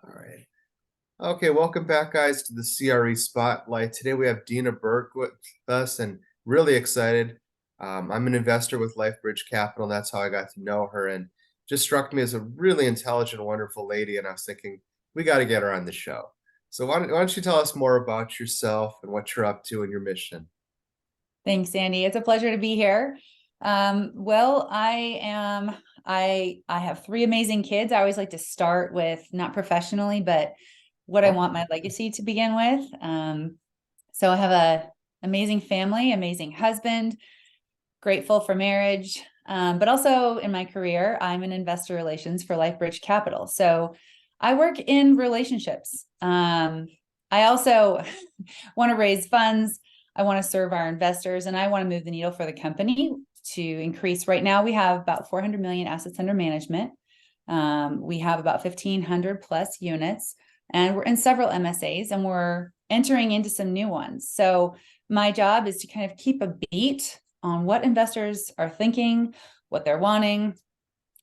All right. Okay, welcome back, guys, to the CRE Spotlight. Today we have Deana Berg with us, and really excited. I'm an investor with LifeBridge Capital, and that's how I got to know her. And just struck me as a really intelligent, wonderful lady. And I was thinking, we got to get her on the show. So why don't you tell us more about yourself and what you're up to and your mission? Thanks, Sandy. It's a pleasure to be here. Well, I have three amazing kids. I always like to start with not professionally, but what I Oh, want my legacy to begin with. So I have a amazing family, amazing husband, grateful for marriage. But also in my career, I'm in investor relations for LifeBridge Capital. So I work in relationships. I also want to raise funds. I want to serve our investors, and I want to move the needle for the company to increase. Right now, we have about 400 million assets under management. We have about 1,500 plus units, and we're in several MSAs, and we're entering into some new ones. So my job is to kind of keep a beat on what investors are thinking, what they're wanting,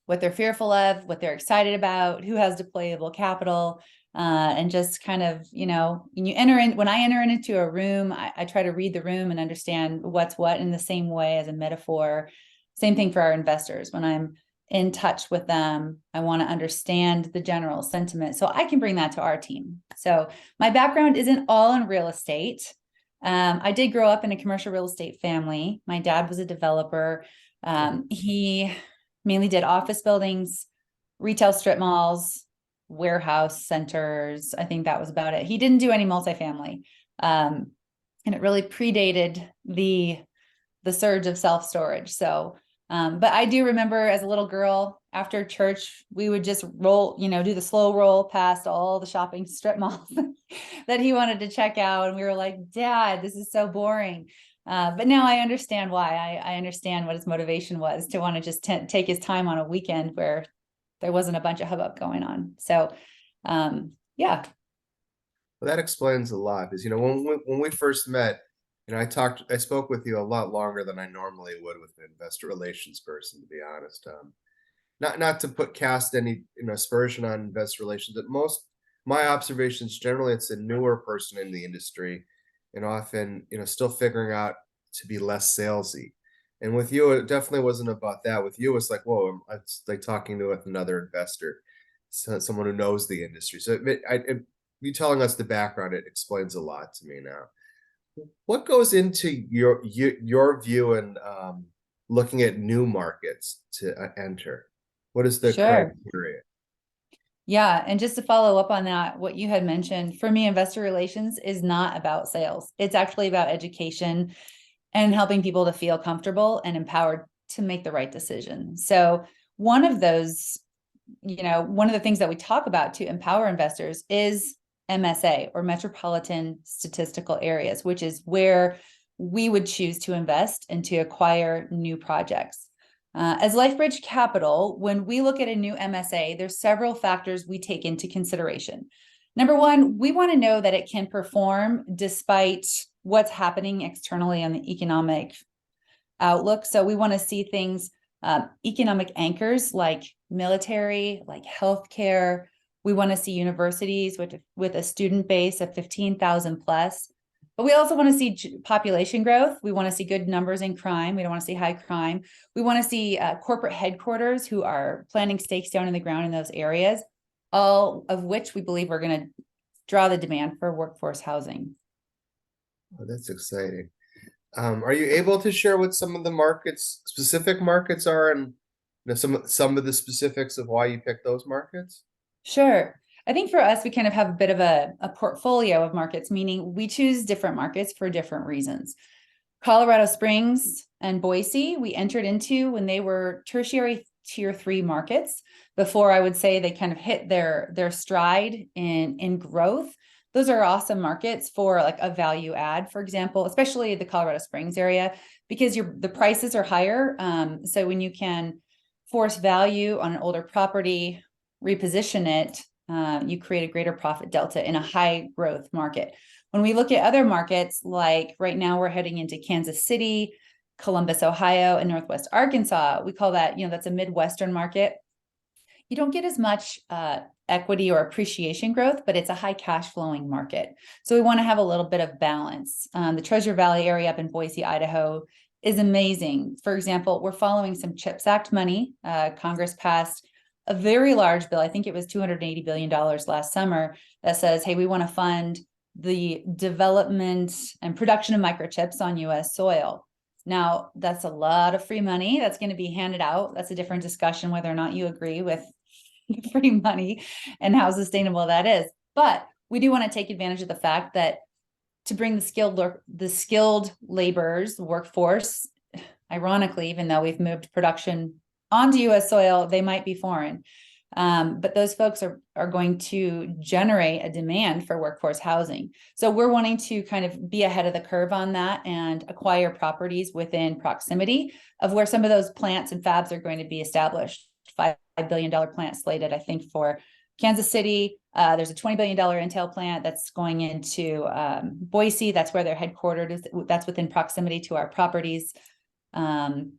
what they're fearful of, what they're excited about, who has deployable capital, and just kind of, when I enter into a room, I try to read the room and understand what's what in the same way as a metaphor. Same thing for our investors. When I'm in touch with them, I want to understand the general sentiment so I can bring that to our team. So my background isn't all in real estate. I did grow up in a commercial real estate family. My dad was a developer. He mainly did office buildings, retail strip malls, warehouse centers. I think that was about it. He didn't do any multifamily. And it really predated the surge of self-storage. So, but I do remember as a little girl after church, we would just roll, do the slow roll past all the shopping strip malls that he wanted to check out. And we were like, Dad, this is so boring. But now I understand why. I understand what his motivation was to want to just take his time on a weekend where there wasn't a bunch of hubbub going on. So, yeah. well, that explains a lot. Because when we first met, I spoke with you a lot longer than I normally would with an investor relations person, to be honest. Not to cast any aspersion on investor relations, but most my observations generally it's a newer person in the industry, and often still figuring out to be less salesy. And with you, it definitely wasn't about that. With you, it's like, whoa, it's like talking to another investor, someone who knows the industry. So you telling us the background, it explains a lot to me now. What goes into your view and looking at new markets to enter? What is the Sure. criteria? Yeah. And just to follow up on that, what you had mentioned, for me, investor relations is not about sales. It's actually about education and helping people to feel comfortable and empowered to make the right decision. So one of those, one of the things that we talk about to empower investors is MSA, or metropolitan statistical areas, which is where we would choose to invest and to acquire new projects. As LifeBridge Capital, when we look at a new MSA, there's several factors we take into consideration. Number one, we want to know that it can perform despite what's happening externally on the economic outlook. So we want to see things, economic anchors like military, like healthcare. We want to see universities with a student base of 15,000 plus. But we also want to see population growth. We want to see good numbers in crime. We don't want to see high crime. We want to see corporate headquarters who are planting stakes down in the ground in those areas, all of which we believe are going to draw the demand for workforce housing. Oh, that's exciting. Are you able to share what some of the specific markets are, and some of the specifics of why you picked those markets? Sure. I think for us, we kind of have a bit of a portfolio of markets, meaning we choose different markets for different reasons. Colorado Springs and Boise, we entered into when they were tertiary tier 3 markets before I would say they kind of hit their stride in growth. Those are awesome markets for like a value add, for example, especially the Colorado Springs area, because the prices are higher. So when you can force value on an older property, reposition it, you create a greater profit delta in a high growth market. When we look at other markets, like right now we're heading into Kansas City, Columbus, Ohio, and Northwest Arkansas, we call that, that's a Midwestern market. you don't get as much equity or appreciation growth, but it's a high cash flowing market. So we want to have a little bit of balance. The Treasure Valley area up in Boise, Idaho is amazing. For example, we're following some CHIPS Act money. Congress passed a very large bill. I think it was $280 billion last summer that says, hey, we want to fund the development and production of microchips on US soil. Now, that's a lot of free money that's going to be handed out. That's a different discussion, whether or not you agree with free money and how sustainable that is. But we do want to take advantage of the fact that to bring the skilled laborers, workforce, ironically, even though we've moved production onto US soil, they might be foreign. But those folks are going to generate a demand for workforce housing. So we're wanting to kind of be ahead of the curve on that and acquire properties within proximity of where some of those plants and fabs are going to be established. $5 billion plant slated, I think, for Kansas City. There's a $20 billion Intel plant that's going into Boise. That's where they're headquartered. That's within proximity to our properties. And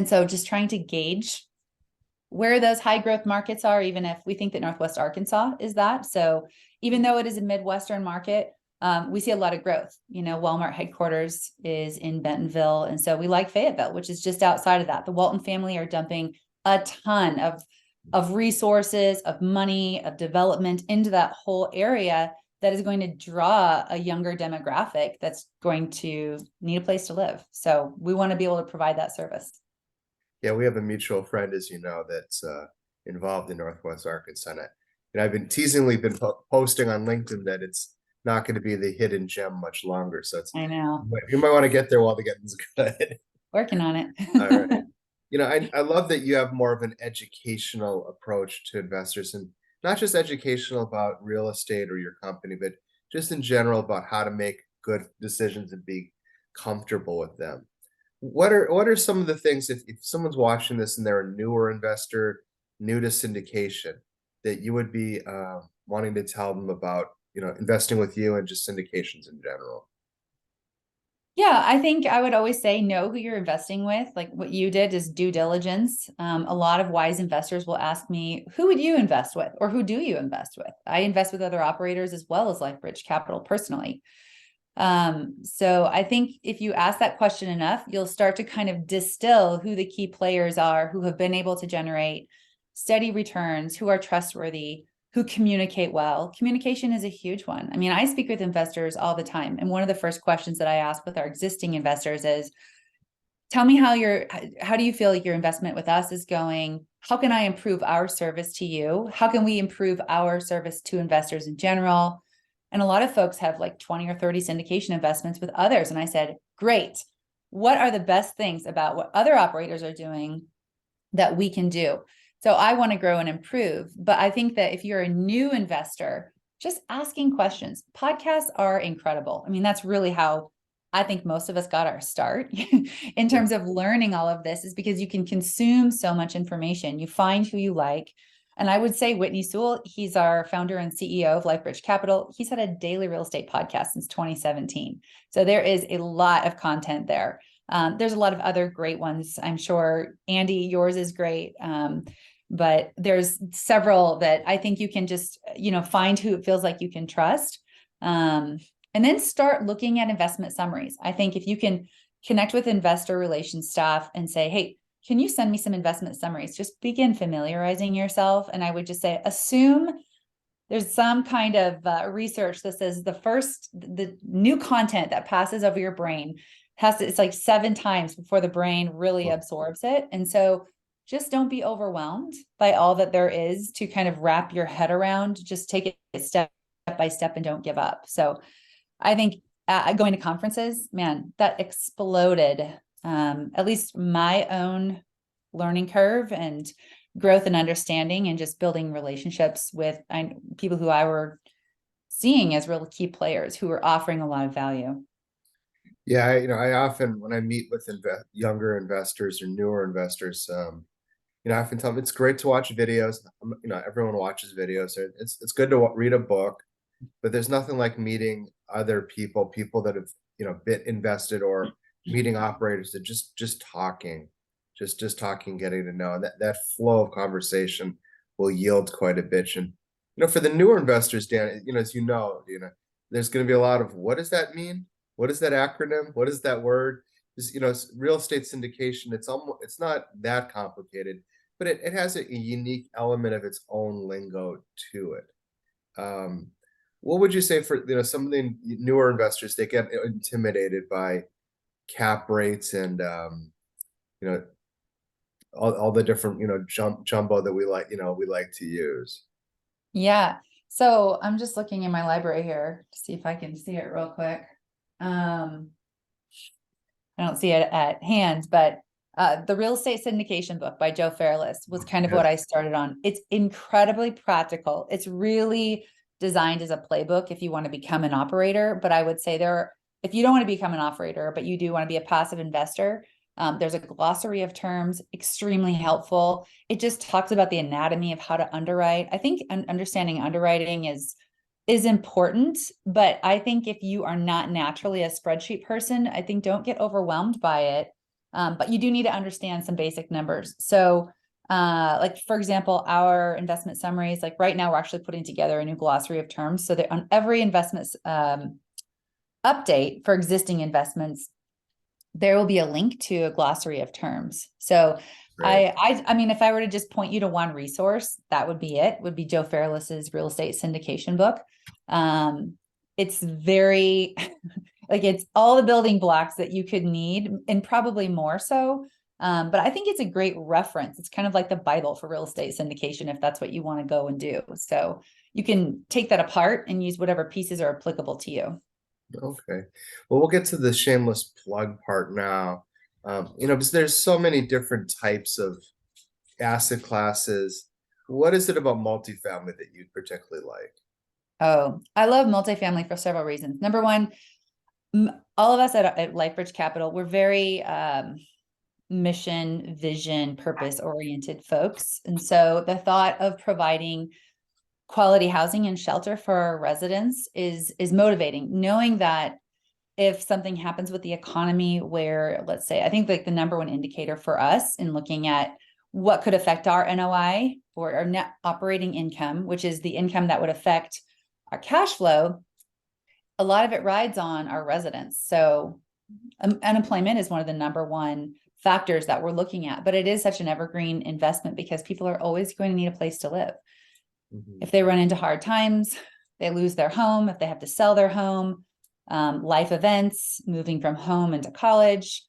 so just trying to gauge where those high growth markets are, even if we think that Northwest Arkansas is that. So even though it is a Midwestern market, we see a lot of growth. You know, Walmart headquarters is in Bentonville. And so we like Fayetteville, which is just outside of that. The Walton family are dumping a ton of resources, of money, of development into that whole area that is going to draw a younger demographic that's going to need a place to live. So we want to be able to provide that service. Yeah, we have a mutual friend, as you know, that's involved in Northwest Arkansas. And I've been teasingly posting on LinkedIn that it's not going to be the hidden gem much longer. So I know. you might want to get there while the getting's good. Working on it. All right. You know, I love that you have more of an educational approach to investors, and not just educational about real estate or your company, but just in general about how to make good decisions and be comfortable with them. What are some of the things, if someone's watching this and they're a newer investor, new to syndication, that you would be wanting to tell them about, you know, investing with you and just syndications in general? Yeah, I think I would always say know who you're investing with. Like what you did is due diligence. A lot of wise investors will ask me, who would you invest with, or who do you invest with? I invest with other operators as well as LifeBridge Capital personally. So I think if you ask that question enough, you'll start to kind of distill who the key players are who have been able to generate steady returns, who are trustworthy, who communicate well. Communication is a huge one. I mean, I speak with investors all the time. And one of the first questions that I ask with our existing investors is, tell me how do you feel like your investment with us is going? How can I improve our service to you? How can we improve our service to investors in general? And a lot of folks have like 20 or 30 syndication investments with others. And I said, great. What are the best things about what other operators are doing that we can do? So I want to grow and improve. But I think that if you're a new investor, just asking questions, podcasts are incredible. I mean, that's really how I think most of us got our start in terms of learning all of this, is because you can consume so much information. You find who you like. And I would say Whitney Sewell, he's our founder and CEO of LifeBridge Capital. He's had a daily real estate podcast since 2017. So there is a lot of content there. There's a lot of other great ones. I'm sure, Andy, yours is great. But there's several that I think you can just, find who it feels like you can trust. And then start looking at investment summaries. I think if you can connect with investor relations staff and say, hey, can you send me some investment summaries? Just begin familiarizing yourself. And I would just say, assume there's some kind of research that says the new content that passes over your brain it's like 7 times before the brain really absorbs it. And so just don't be overwhelmed by all that there is to kind of wrap your head around. Just take it step by step and don't give up. So I think going to conferences, man, that exploded at least my own learning curve and growth and understanding, and just building relationships with people who I were seeing as real key players who were offering a lot of value. Yeah, I often, when I meet with younger investors or newer investors, I often tell them it's great to watch videos. Everyone watches videos. So it's good to read a book, but there's nothing like meeting other people that have, been invested, or meeting operators that just talking, getting to know. And that flow of conversation will yield quite a bit. And for the newer investors, Dan, as you know, there's going to be a lot of, what does that mean? What is that acronym? What is that word? Real estate syndication. It's not that complicated, but it has a unique element of its own lingo to it. What would you say for some of the newer investors? They get intimidated by cap rates and you know all the different jumbo that we like to use. Yeah. So I'm just looking in my library here to see if I can see it real quick. I don't see it at hand, but the Real Estate Syndication book by Joe Fairless was kind of what I started on. It's incredibly practical. It's really designed as a playbook if you want to become an operator. But I would say if you don't want to become an operator, but you do want to be a passive investor, there's a glossary of terms, extremely helpful. It just talks about the anatomy of how to underwrite. I think understanding underwriting is important, but I think if you are not naturally a spreadsheet person, I think don't get overwhelmed by it. But you do need to understand some basic numbers. So like for example, our investment summaries, like right now we're actually putting together a new glossary of terms so that on every investment update for existing investments, there will be a link to a glossary of terms. So Right. I mean, if I were to just point you to one resource, that would be it, would be Joe Fairless's Real Estate Syndication book. It's very, like it's all the building blocks that you could need and probably more so. But I think it's a great reference. It's kind of like the Bible for real estate syndication, if that's what you want to go and do. So you can take that apart and use whatever pieces are applicable to you. Okay. Well, we'll get to the shameless plug part now. Because there's so many different types of asset classes. What is it about multifamily that you particularly like? Oh, I love multifamily for several reasons. Number one, all of us at LifeBridge Capital, we're very mission, vision, purpose oriented folks. And so the thought of providing quality housing and shelter for our residents is motivating, knowing that if something happens with the economy where, let's say, I think like the number one indicator for us in looking at what could affect our NOI or our net operating income, which is the income that would affect our cash flow, a lot of it rides on our residents. So unemployment is one of the number one factors that we're looking at, but it is such an evergreen investment because people are always going to need a place to live. If they run into hard times, they lose their home, if they have to sell their home, life events, moving from home into college,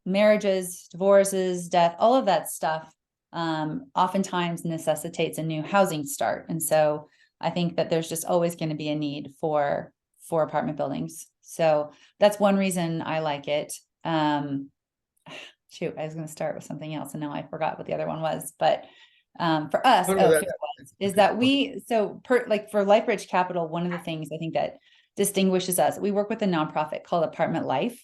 marriages, divorces, death, all of that stuff oftentimes necessitates a new housing start. And so I think that there's just always going to be a need for apartment buildings. So that's one reason I like it. Shoot, I was going to start with something else and now I forgot what the other one was, but for us, Oh, no, here it was, is that for LifeBridge Capital, one of the things I think that distinguishes us, we work with a nonprofit called Apartment Life.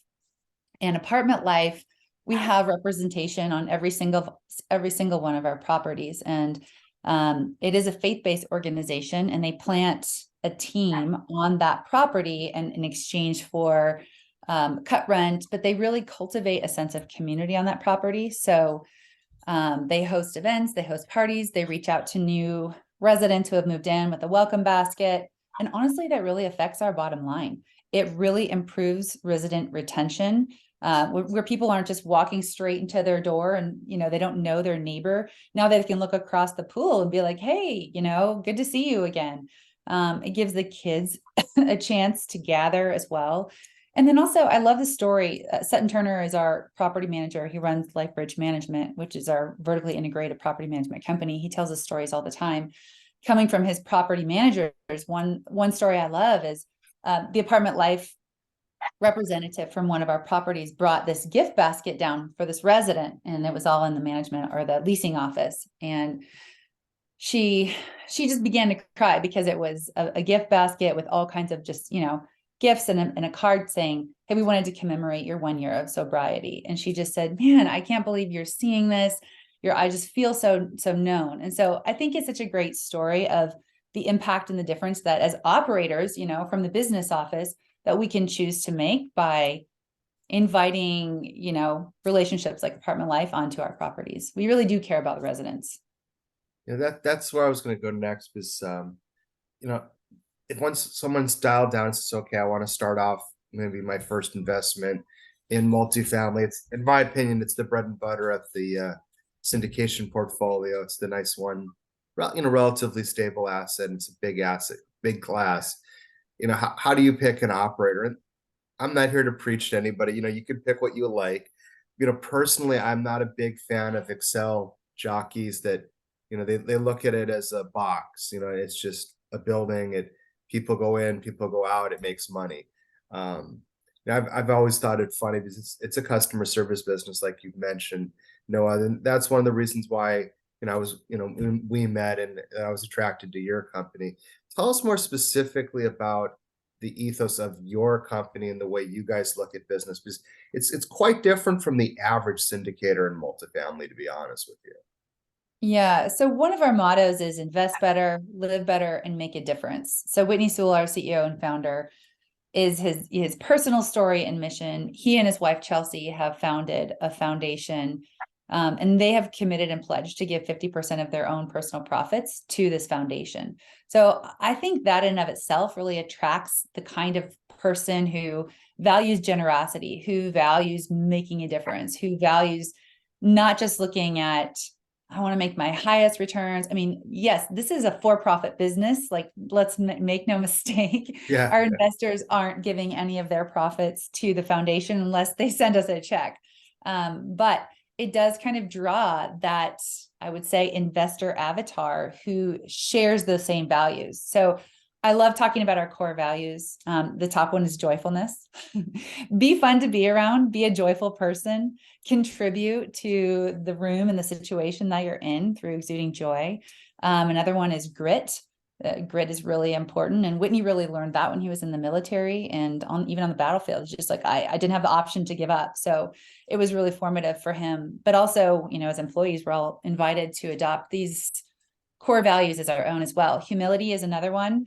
And Apartment Life, we have representation on every single one of our properties. And it is a faith-based organization, and they plant a team on that property and in exchange for cut rent, but they really cultivate a sense of community on that property. So they host events, they host parties, they reach out to new residents who have moved in with a welcome basket. And honestly, that really affects our bottom line. It really improves resident retention, where people aren't just walking straight into their door and, they don't know their neighbor. Now they can look across the pool and be like, hey, good to see you again. It gives the kids a chance to gather as well. And then also, I love the story. Sutton Turner is our property manager. He runs LifeBridge Management, which is our vertically integrated property management company. He tells us stories all the time. Coming from his property managers, one story I love is the Apartment Life representative from one of our properties brought this gift basket down for this resident, and it was all in the management or the leasing office. And she just began to cry because it was a gift basket with all kinds of just, gifts and a card saying, hey, we wanted to commemorate your 1 year of sobriety. And she just said, man, I can't believe you're seeing this. I just feel so known. And so I think it's such a great story of the impact and the difference that as operators, from the business office, that we can choose to make by inviting, relationships like Apartment Life onto our properties. We really do care about the residents. That's where I was going to go next. Is you know, if once someone's dialed down, it's okay. I want to start off maybe my first investment in multifamily. It's, in my opinion, it's the bread and butter of the syndication portfolio. It's the nice one, relatively stable asset. It's a big asset, big class. How do you pick an operator? And I'm not here to preach to anybody. You can pick what you like. Personally, I'm not a big fan of Excel jockeys that, they look at it as a box. It's just a building. People go in, people go out. It makes money. I've always thought it funny because it's a customer service business, like you've mentioned, Noah. And that's one of the reasons why, I was, when we met and I was attracted to your company. Tell us more specifically about the ethos of your company and the way you guys look at business, because it's quite different from the average syndicator in multifamily, to be honest with you. Yeah. So one of our mottos is invest better, live better, and make a difference. So Whitney Sewell, our CEO and founder, is his personal story and mission. He and his wife Chelsea have founded a foundation, and they have committed and pledged to give 50% of their own personal profits to this foundation. So I think that in and of itself really attracts the kind of person who values generosity, who values making a difference, who values not just looking at, I want to make my highest returns. I mean, yes, this is a for-profit business. Like, let's make no mistake. Yeah. Our investors aren't giving any of their profits to the foundation unless they send us a check. But it does kind of draw that, I would say, investor avatar who shares the same values. So I love talking about our core values. The top one is joyfulness. Be fun to be around, be a joyful person, contribute to the room and the situation that you're in through exuding joy. Another one is grit. Grit is really important. And Whitney really learned that when he was in the military and even on the battlefield. It's just like, I didn't have the option to give up. So it was really formative for him. But also, as employees, we're all invited to adopt these core values as our own as well. Humility is another one.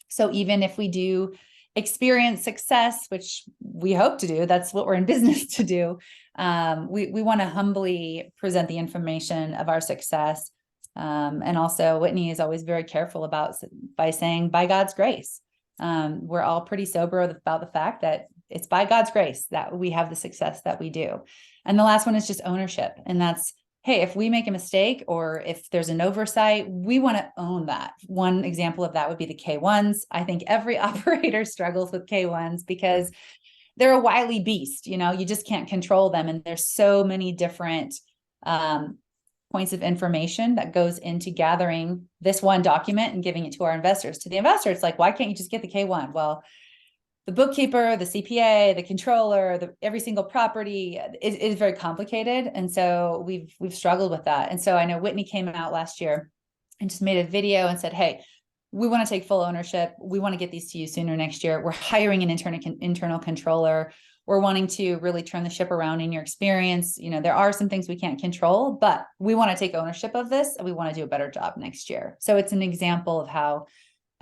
So even if we do experience success, which we hope to do, that's what we're in business to do. We want to humbly present the information of our success. And also Whitney is always very careful by saying, by God's grace. We're all pretty sober about the fact that it's by God's grace that we have the success that we do. And the last one is just ownership. And that's, hey, if we make a mistake or if there's an oversight, we want to own that. One example of that would be the K1s. I think every operator struggles with K1s because they're a wily beast. You just can't control them. And there's so many different points of information that goes into gathering this one document and giving it to our investors. To the investor, it's like, why can't you just get the K1? Well, the bookkeeper, the CPA, the controller, every single property is very complicated. And so we've struggled with that. And so I know Whitney came out last year and just made a video and said, hey, we want to take full ownership. We want to get these to you sooner next year. We're hiring an internal controller. We're wanting to really turn the ship around in your experience. There are some things we can't control, but we want to take ownership of this and we want to do a better job next year. So it's an example of how,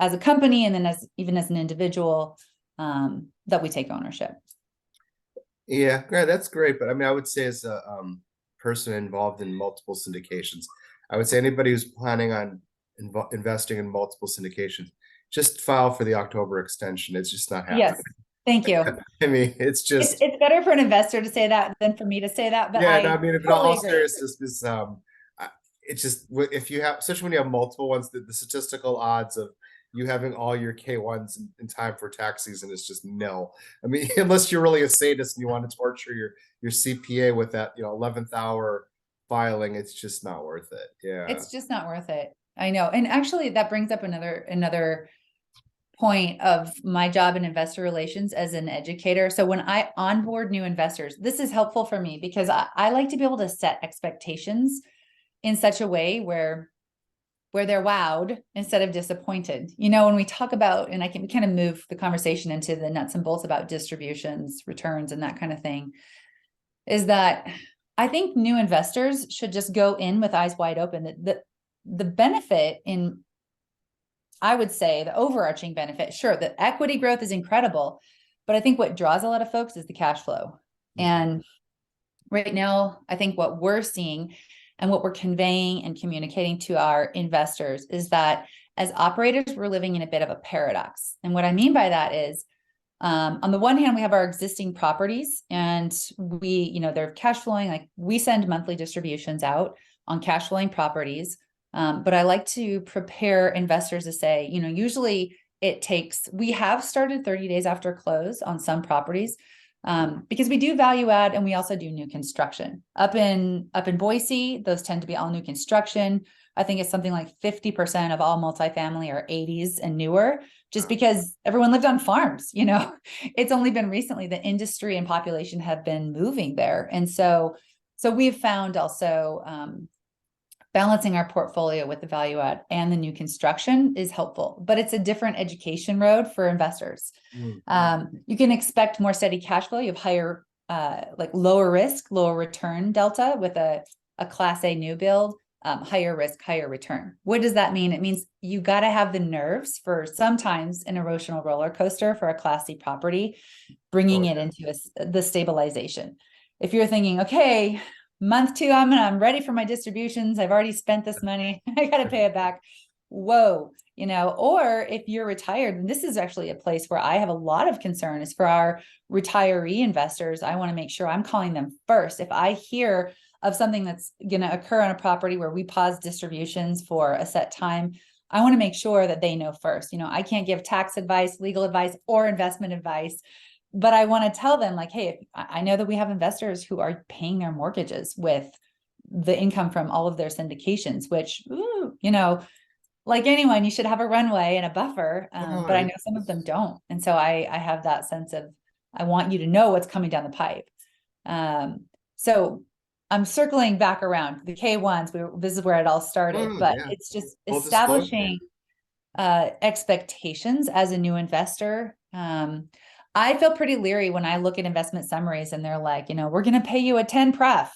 as a company and then even as an individual, that we take ownership. Yeah, great. That's great. But I mean, I would say as a person involved in multiple syndications, I would say anybody who's planning on investing in multiple syndications, just file for the October extension. It's just not happening. Yes. Thank you. I mean, it's better for an investor to say that than for me to say that. But yeah, no, I mean, in all seriousness, it's just if you have, especially when you have multiple ones, the statistical odds of you having all your K1s in time for tax season is just nil. I mean, unless you're really a sadist and you want to torture your CPA with that 11th hour filing, it's just not worth it. Yeah, it's just not worth it. I know. And actually that brings up another point of my job in investor relations as an educator. So when I onboard new investors, this is helpful for me because I like to be able to set expectations in such a way where they're wowed instead of disappointed. When we talk about, and I can kind of move the conversation into the nuts and bolts about distributions, returns, and that kind of thing, is that I think new investors should just go in with eyes wide open. The benefit in, I would say, the overarching benefit, sure, the equity growth is incredible, but I think what draws a lot of folks is the cash flow. And right now, I think what we're seeing And what we're conveying and communicating to our investors is that as operators, we're living in a bit of a paradox. And what I mean by that is, on the one hand, we have our existing properties and they're cash flowing. Like we send monthly distributions out on cash flowing properties. But I like to prepare investors to say, usually we have started 30 days after close on some properties, because we do value add and we also do new construction. Up in Boise, those tend to be all new construction. I think it's something like 50% of all multifamily are 80s and newer, just because everyone lived on farms. It's only been recently the industry and population have been moving there. And so we've found also balancing our portfolio with the value add and the new construction is helpful, but it's a different education road for investors. You can expect more steady cash flow. You have higher, lower risk, lower return delta with a class A new build, higher risk, higher return. What does that mean? It means you got to have the nerves for sometimes an emotional roller coaster for a class C property, bringing it into the stabilization. If you're thinking, okay, month 2, I'm ready for my distributions. I've already spent this money. I got to pay it back. Whoa, or if you're retired, and this is actually a place where I have a lot of concern is for our retiree investors. I want to make sure I'm calling them first. If I hear of something that's going to occur on a property where we pause distributions for a set time, I want to make sure that they know first. I can't give tax advice, legal advice, or investment advice, but I want to tell them like, hey, I know that we have investors who are paying their mortgages with the income from all of their syndications, which, like anyone, you should have a runway and a buffer. But I know some of them don't. And so I have that sense of, I want you to know what's coming down the pipe. So I'm circling back around the K1s. This is where it all started, but it's just establishing expectations as a new investor. I feel pretty leery when I look at investment summaries and they're like, we're going to pay you a 10 pref.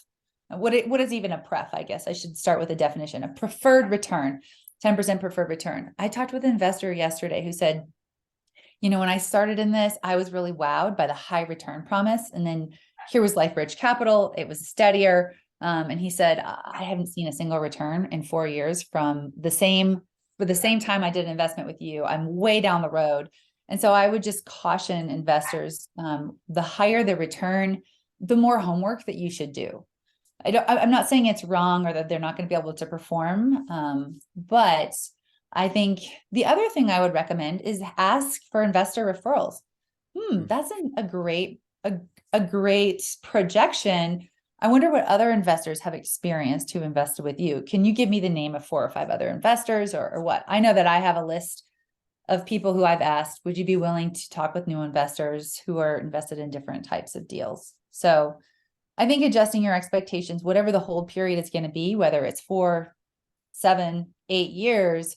What is even a pref? I guess I should start with a definition. A preferred return, 10% preferred return. I talked with an investor yesterday who said, when I started in this, I was really wowed by the high return promise. And then here was LifeBridge Capital. It was steadier. And he said, I haven't seen a single return in 4 years for the same time I did an investment with you. I'm way down the road. And so I would just caution investors, the higher the return, the more homework that you should do. I'm not saying it's wrong or that they're not going to be able to perform. But I think the other thing I would recommend is ask for investor referrals. That's a great projection. I wonder what other investors have experienced who invested with you. Can you give me the name of 4 or 5 other investors or what? I know that I have a list of people who I've asked, would you be willing to talk with new investors who are invested in different types of deals? So I think adjusting your expectations, whatever the hold period is going to be, whether it's 4, 7, 8 years,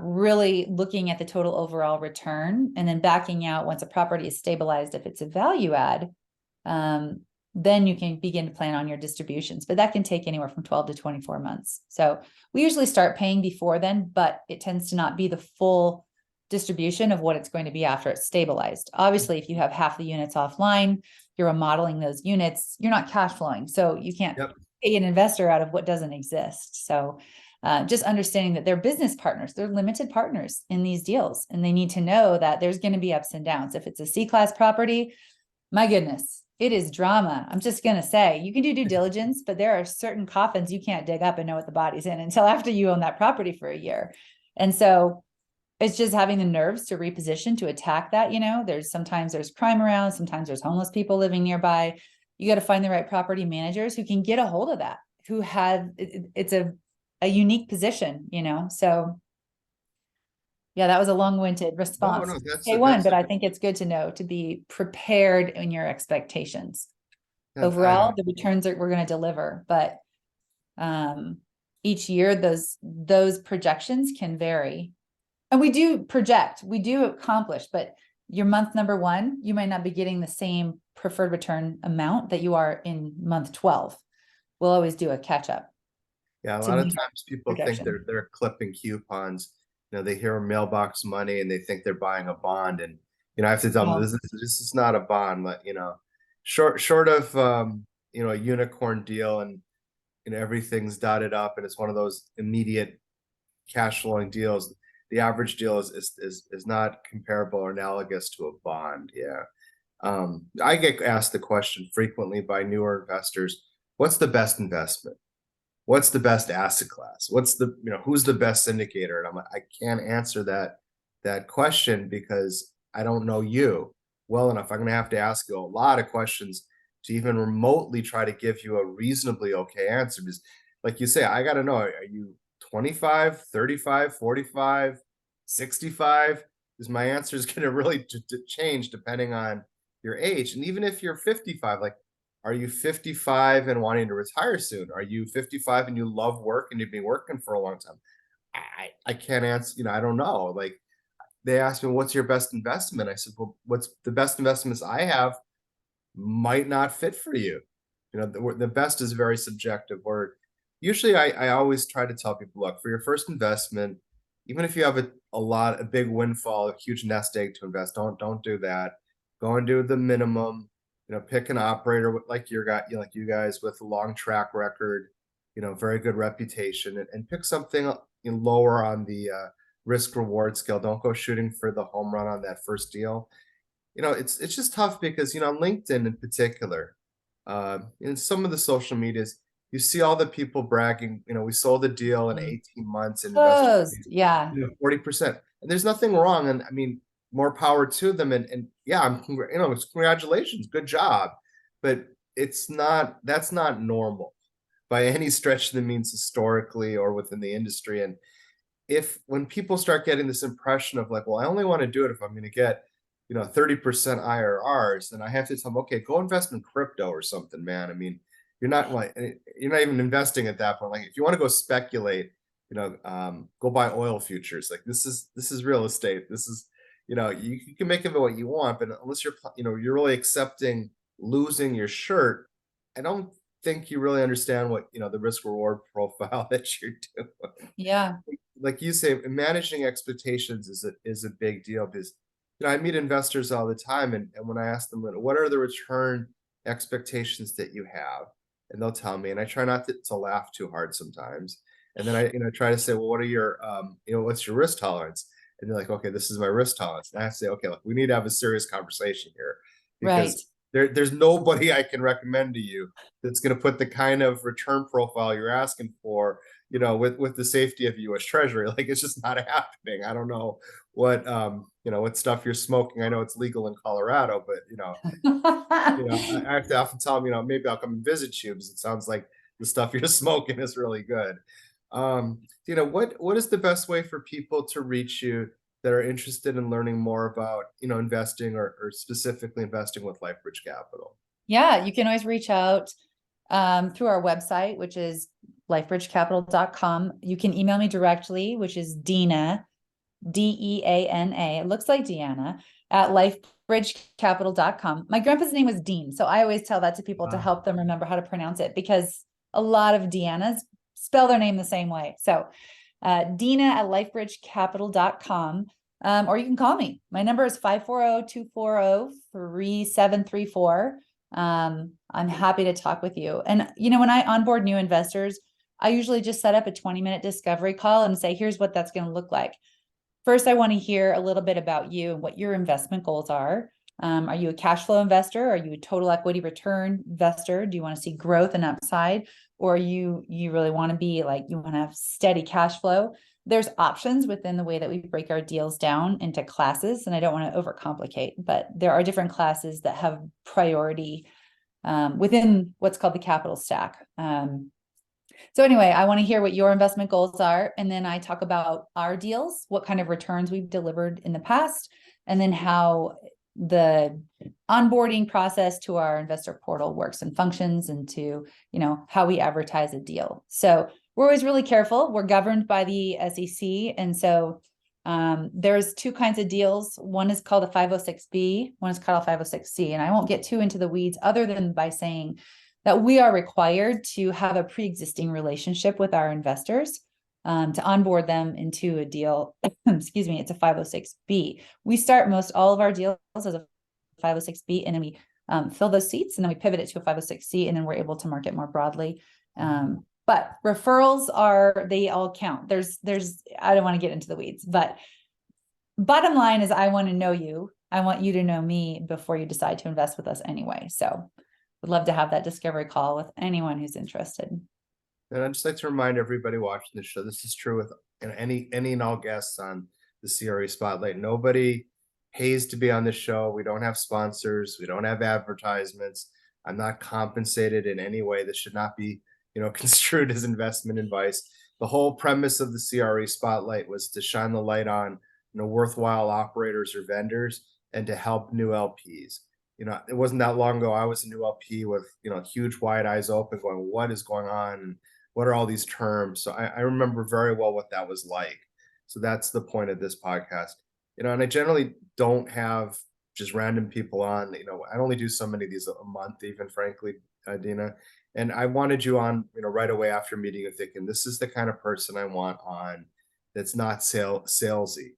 really looking at the total overall return and then backing out once a property is stabilized, if it's a value add, then you can begin to plan on your distributions, but that can take anywhere from 12 to 24 months. So we usually start paying before then, but it tends to not be the full distribution of what it's going to be after it's stabilized. Obviously, if you have half the units offline, you're remodeling those units, you're not cash flowing. So you can't pay an investor out of what doesn't exist. So just understanding that they're business partners, they're limited partners in these deals, and they need to know that there's going to be ups and downs. If it's a C-class property, my goodness, it is drama. I'm just going to say, you can do due diligence, but there are certain coffins you can't dig up and know what the body's in until after you own that property for a year. And so it's just having the nerves to reposition, to attack that. Sometimes there's crime around, sometimes there's homeless people living nearby. You got to find the right property managers who can get a hold of that, who have, it's a unique position, so yeah, that was a long-winded response. No, that's K1, but I think it's good to know to be prepared in your expectations. Overall, the returns that we're going to deliver, but each year those projections can vary. And we do project, we do accomplish, but your month number 1, you might not be getting the same preferred return amount that you are in month 12. We'll always do a catch up. Yeah, a lot of times people think they're clipping coupons. They hear mailbox money and they think they're buying a bond, and I have to tell them this is not a bond, but short of a unicorn deal, and and everything's dotted up and it's one of those immediate cash flowing deals, the average deal is not comparable or analogous to a bond. Yeah. I get asked the question frequently by newer investors, what's the best investment? What's the best asset class? What's the, who's the best syndicator? And I'm like, I can't answer that question because I don't know you well enough. I'm going to have to ask you a lot of questions to even remotely try to give you a reasonably okay answer. Because like you say, I got to know, are you 25, 35, 45, 65? Because my answer is going to really change depending on your age. And even if you're 55, like, are you 55 and wanting to retire soon? Are you 55 and you love work and you've been working for a long time? I can't answer, I don't know. Like, they asked me, what's your best investment? I said, well, what's the best investments I have might not fit for you. The best is very subjective word. Usually I always try to tell people, look, for your first investment, even if you have a big windfall, a huge nest egg to invest, don't do that. Go and do the minimum. Pick an operator like like you guys with a long track record, very good reputation, and pick something lower on the risk reward scale. Don't go shooting for the home run on that first deal. It's just tough because, on LinkedIn in particular, in some of the social medias, you see all the people bragging, we sold a deal in 18 months and investors Closed. Yeah. 40%. And there's nothing wrong. And I mean, more power to them. And yeah, it's congratulations, good job. But that's not normal by any stretch of the means historically or within the industry. And when people start getting this impression of like, well, I only want to do it if I'm going to get 30% IRRs, then I have to tell them, okay, go invest in crypto or something, man. I mean, you're not even investing at that point. Like, if you want to go speculate, go buy oil futures. Like, this is real estate. This is, you can make of it what you want, but unless you're really accepting losing your shirt, I don't think you really understand what, the risk reward profile that you're doing. Yeah. Like you say, managing expectations is a big deal because, I meet investors all the time, and when I ask them, what are the return expectations that you have, and they'll tell me, and I try not to laugh too hard sometimes, and then I try to say, well, what are your what's your risk tolerance? And they're like, okay, this is my risk tolerance. And I have to say, okay, look, we need to have a serious conversation here Right. because there's nobody I can recommend to you that's going to put the kind of return profile you're asking for, with the safety of U.S. Treasury. Like, it's just not happening. I don't know what stuff you're smoking. I know it's legal in Colorado, but I have to often tell them, maybe I'll come and visit you because it sounds like the stuff you're smoking is really good. What is the best way for people to reach you that are interested in learning more about, investing or specifically investing with LifeBridge Capital? Yeah, you can always reach out through our website, which is lifebridgecapital.com. You can email me directly, which is Deana, Deana. It looks like Deanna at lifebridgecapital.com. My grandpa's name was Dean, so I always tell that to people to help them remember how to pronounce it because a lot of Deannas spell their name the same way. So Deana at lifebridgecapital.com. Or you can call me. My number is 540-240-3734. I'm happy to talk with you. And, when I onboard new investors, I usually just set up a 20-minute discovery call and say, here's what that's going to look like. First, I want to hear a little bit about you and what your investment goals are. Are you a cash flow investor? Are you a total equity return investor? Do you want to see growth and upside? Or you really want to be like, you want to have steady cash flow? There's options within the way that we break our deals down into classes. And I don't want to overcomplicate, but there are different classes that have priority within what's called the capital stack. So anyway, I want to hear what your investment goals are. And then I talk about our deals, what kind of returns we've delivered in the past, and then how the onboarding process to our investor portal works and functions, and to, how we advertise a deal. So we're always really careful. We're governed by the SEC. And so there's two kinds of deals. One is called a 506B, one is called a 506C. And I won't get too into the weeds other than by saying that we are required to have a pre-existing relationship with our investors to onboard them into a deal. Excuse me, it's a 506B. We start most all of our deals as a 506B, and then we fill those seats, and then we pivot it to a 506C, and then we're able to market more broadly. But referrals they all count. I don't want to get into the weeds, but bottom line is I want to know you. I want you to know me before you decide to invest with us anyway. So would love to have that discovery call with anyone who's interested. And I'd just like to remind everybody watching the show, this is true with any and all guests on the CRE Spotlight. Nobody pays to be on the show. We don't have sponsors. We don't have advertisements. I'm not compensated in any way. This should not be, construed as investment advice. The whole premise of the CRE Spotlight was to shine the light on, worthwhile operators or vendors and to help new LPs. It wasn't that long ago. I was a new LP with, huge wide eyes open going, what is going on? And what are all these terms? So I remember very well what that was like. So that's the point of this podcast. And I generally don't have just random people on. I only do so many of these a month, even frankly, Deana. And I wanted you on, right away after meeting with Vic. And this is the kind of person I want on that's not salesy.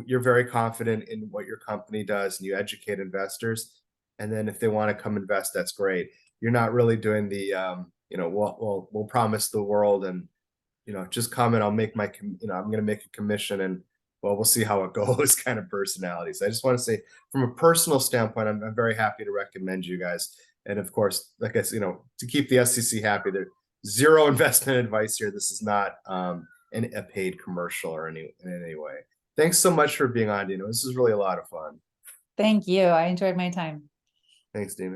You're very confident in what your company does and you educate investors. And then if they want to come invest, that's great. You're not really doing the, we'll promise the world and, just come and I'll make I'm going to make a commission and well, we'll see how it goes kind of personalities. I just want to say from a personal standpoint, I'm very happy to recommend you guys. And of course, like I said, to keep the SEC happy, there's zero investment advice here. This is not a paid commercial or in any way. Thanks so much for being on, Deana. This is really a lot of fun. Thank you. I enjoyed my time. Thanks, Deana.